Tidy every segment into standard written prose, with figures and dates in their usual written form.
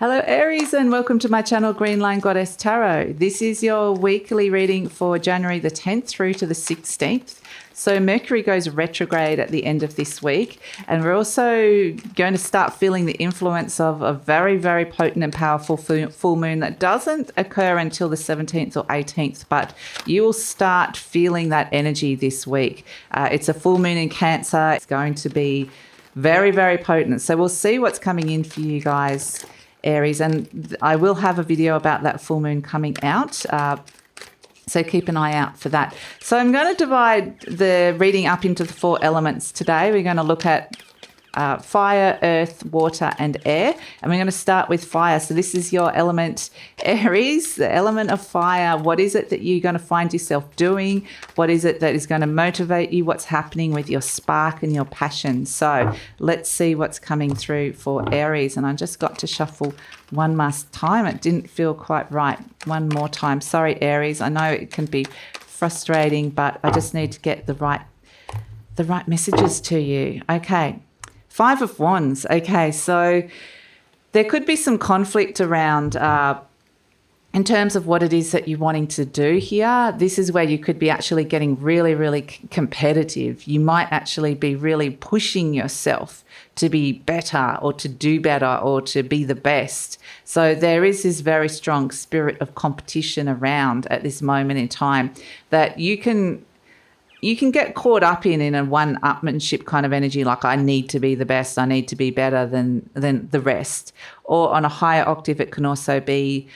Hello Aries and welcome to my channel GreenLion Goddess Tarot. This is your weekly reading for January the 10th through to the 16th. So Mercury goes retrograde at the end of this week, and we're also going to start feeling the influence of a very, very potent and powerful full moon that doesn't occur until the 17th or 18th, but you will start feeling that energy this week. It's a full moon in Cancer. It's going to be very, very potent. So we'll see what's coming in for you guys, Aries, and I will have a video about that full moon coming out, so keep an eye out for that. So I'm going to divide the reading up into the 4 elements today. We're going to look at fire, earth, water and air, and we're going to start with fire. So this is your element, Aries, the element of fire. What is it that you're going to find yourself doing? What is it that is going to motivate you? What's happening with your spark and your passion? So let's see what's coming through for Aries. And I just got to shuffle one last time. It didn't feel quite right. One more time. Sorry, Aries. I know it can be frustrating, but I just need to get the right messages to you. Okay. 5 of Wands. Okay, so there could be some conflict around in terms of what it is that you're wanting to do here. This is where you could be actually getting really, really competitive. You might actually be really pushing yourself to be better or to do better or to be the best. So there is this very strong spirit of competition around at this moment in time that you can get caught up in a one-upmanship kind of energy, like I need to be the best, I need to be better than the rest. Or on a higher octave, it can also be,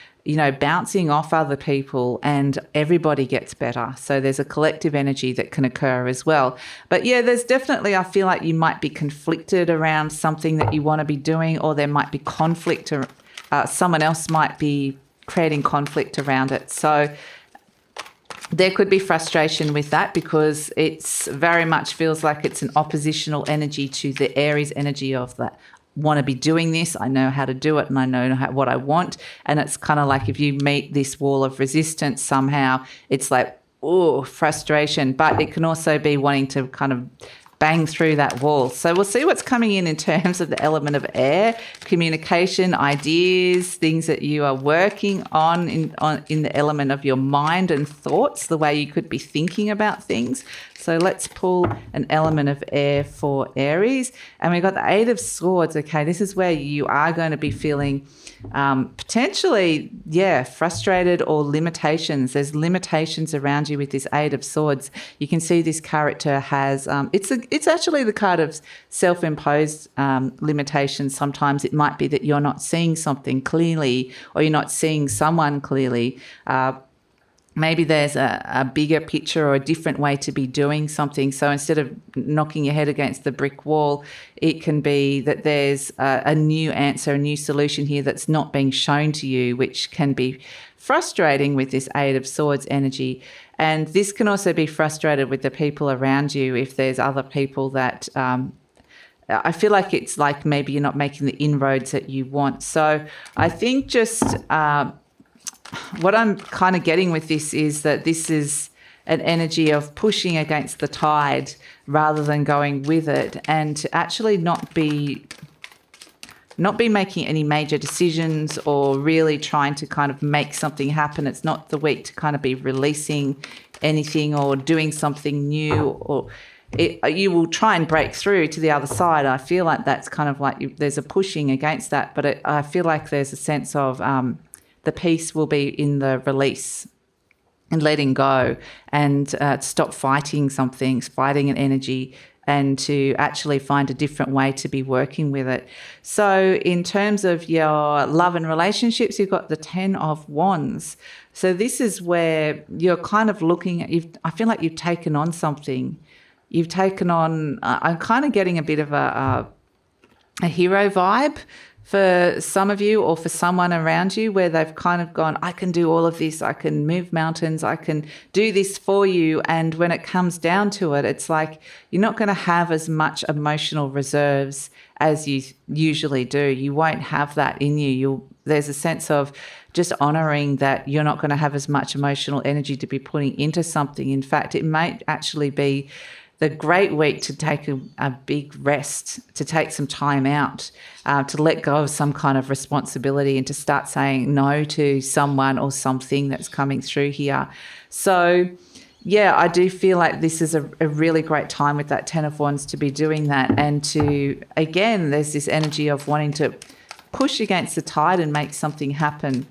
bouncing off other people and everybody gets better. So there's a collective energy that can occur as well. But yeah, there's definitely, I feel like you might be conflicted around something that you want to be doing, or there might be conflict, or someone else might be creating conflict around it. So there could be frustration with that because it's very much feels like it's an oppositional energy to the Aries energy of that. Want to be doing this, I know how to do it, and I know what I want. And it's kind of like if you meet this wall of resistance somehow, it's like, oh, frustration. But it can also be wanting to kind of bang through that wall. So we'll see what's coming in terms of the element of air, communication, ideas, things that you are working on in the element of your mind and thoughts, the way you could be thinking about things. So let's pull an element of air for Aries. And we've got the 8 of Swords. Okay, this is where you are going to be feeling potentially, frustrated or limitations. There's limitations around you with this 8 of Swords. You can see this character has, it's actually the card of self-imposed limitations. Sometimes it might be that you're not seeing something clearly, or you're not seeing someone clearly. Maybe there's a bigger picture or a different way to be doing something. So instead of knocking your head against the brick wall, it can be that there's a new answer, a new solution here that's not being shown to you, which can be frustrating with this 8 of Swords energy. And this can also be frustrated with the people around you if there's other people that I feel like it's like maybe you're not making the inroads that you want. So I think just what I'm kind of getting with this is that this is an energy of pushing against the tide rather than going with it, and to actually not be making any major decisions or really trying to kind of make something happen. It's not the week to kind of be releasing anything or doing something new, or you will try and break through to the other side. I feel like that's kind of like there's a pushing against that, but I feel like there's a sense of the peace will be in the release and letting go, and stop fighting some things, fighting an energy, and to actually find a different way to be working with it. So in terms of your love and relationships, you've got the 10 of Wands. So this is where you're kind of looking at, I feel like you've taken on something. You've taken on, I'm kind of getting a bit of a hero vibe for some of you, or for someone around you, where they've kind of gone, I can do all of this, I can move mountains, I can do this for you. And when it comes down to it, it's like you're not going to have as much emotional reserves as you usually do. You won't have that in you. There's a sense of just honouring that you're not going to have as much emotional energy to be putting into something. In fact, it might actually be the great week to take a big rest, to take some time out, to let go of some kind of responsibility and to start saying no to someone or something that's coming through here. So, yeah, I do feel like this is a really great time with that Ten of Wands to be doing that. And to, again, there's this energy of wanting to push against the tide and make something happen,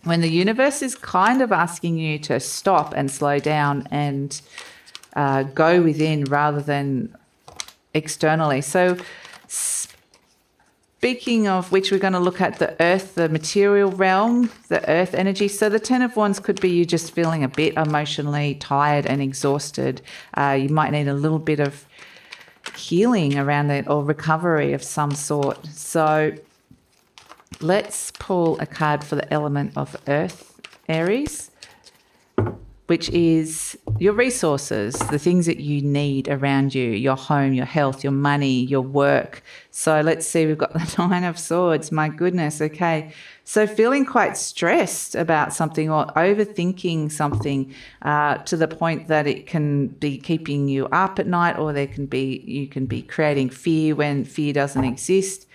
when the universe is kind of asking you to stop and slow down and go within rather than externally. So speaking of which, we're going to look at the earth, the material realm, the earth energy. So the Ten of Wands could be you just feeling a bit emotionally tired and exhausted. You might need a little bit of healing around that or recovery of some sort. So let's pull a card for the element of earth, Aries, which is your resources, the things that you need around you, your home, your health, your money, your work. So let's see, we've got the Nine of Swords. My goodness, okay. So feeling quite stressed about something or overthinking something to the point that it can be keeping you up at night, or you can be creating fear when fear doesn't exist.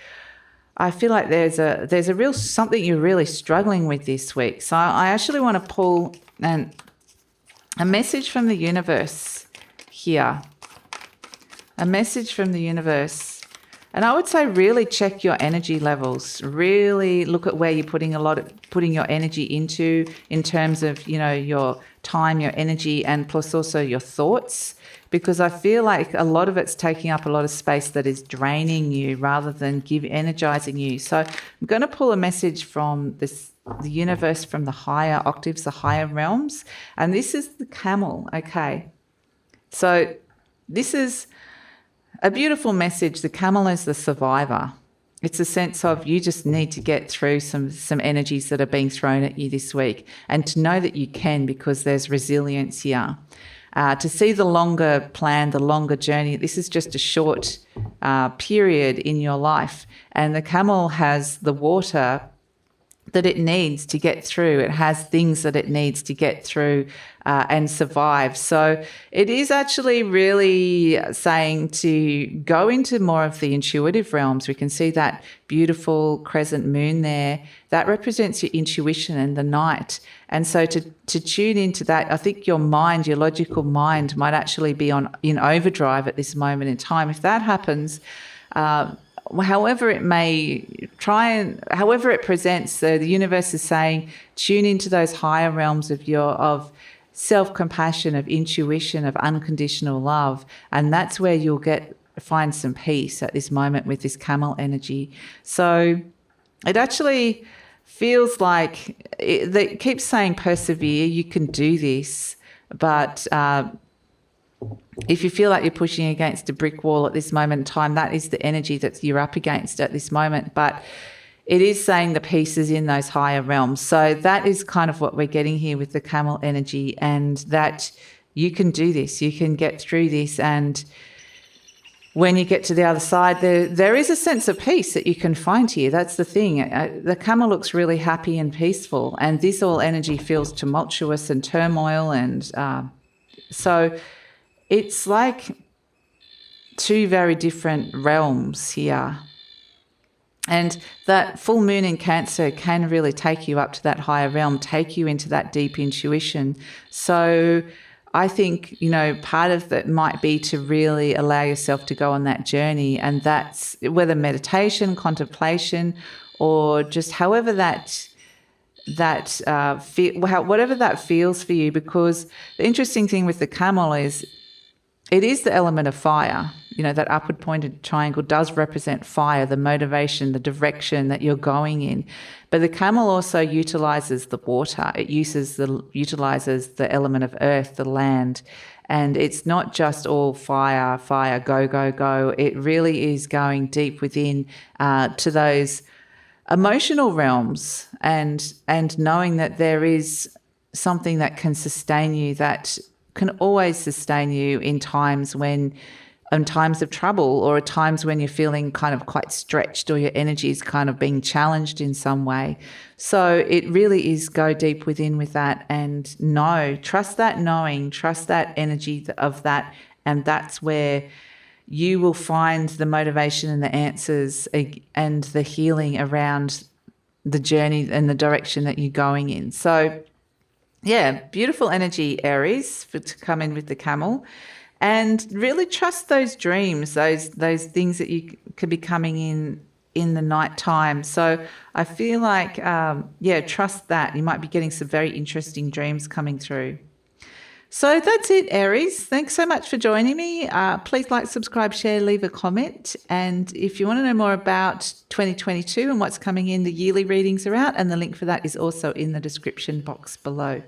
I feel like there's a real something you're really struggling with this week. So I actually want to pull a message from the universe here. A message from the universe. And I would say really check your energy levels. Really look at where you're putting your energy into in terms of, your time, your energy, and plus also your thoughts. Because I feel like a lot of it's taking up a lot of space that is draining you rather than energizing you. So I'm going to pull a message from the universe, from the higher octaves, the higher realms. And this is the camel, okay? So this is a beautiful message. The camel is the survivor. It's a sense of you just need to get through some energies that are being thrown at you this week, and to know that you can, because there's resilience here. To see the longer plan, the longer journey. This is just a short period in your life. And the camel has the water that it needs to get through. It has things that it needs to get through and survive. So it is actually really saying to go into more of the intuitive realms. We can see that beautiful crescent moon there. That represents your intuition and the night. And so to tune into that, I think your mind, your logical mind, might actually be in overdrive at this moment in time. If that happens, however it presents, so the universe is saying tune into those higher realms of self-compassion, of intuition, of unconditional love, and that's where you'll find some peace at this moment with this camel energy. So it actually feels like it keeps saying persevere, you can do this, but if you feel like you're pushing against a brick wall at this moment in time, that is the energy that you're up against at this moment. But it is saying the peace is in those higher realms. So that is kind of what we're getting here with the camel energy, and that you can do this, you can get through this. And when you get to the other side, there is a sense of peace that you can find here. That's the thing. The camel looks really happy and peaceful, and this all energy feels tumultuous and turmoil. And so it's like two very different realms here. And that full moon in Cancer can really take you up to that higher realm, take you into that deep intuition. So I think, part of that might be to really allow yourself to go on that journey. And that's whether meditation, contemplation, or just however whatever that feels for you. Because the interesting thing with the camel is it is the element of fire. That upward pointed triangle does represent fire, the motivation, the direction that you're going in. But the camel also utilizes the water. It utilizes the element of earth, the land. And it's not just all fire, go, go, go. It really is going deep within to those emotional realms and knowing that there is something that can sustain you, that can always sustain you in times of trouble, or at times when you're feeling kind of quite stretched, or your energy is kind of being challenged in some way. So it really is go deep within with that and trust that knowing, trust that energy of that And that's where you will find the motivation and the answers and the healing around the journey and the direction that you're going in. So, yeah, beautiful energy, Aries, to come in with the camel. And really trust those dreams, those things that you could be coming in the night time. So I feel like, trust that. You might be getting some very interesting dreams coming through. So that's it, Aries. Thanks so much for joining me. Please like, subscribe, share, leave a comment. And if you want to know more about 2022 and what's coming in, the yearly readings are out, and the link for that is also in the description box below.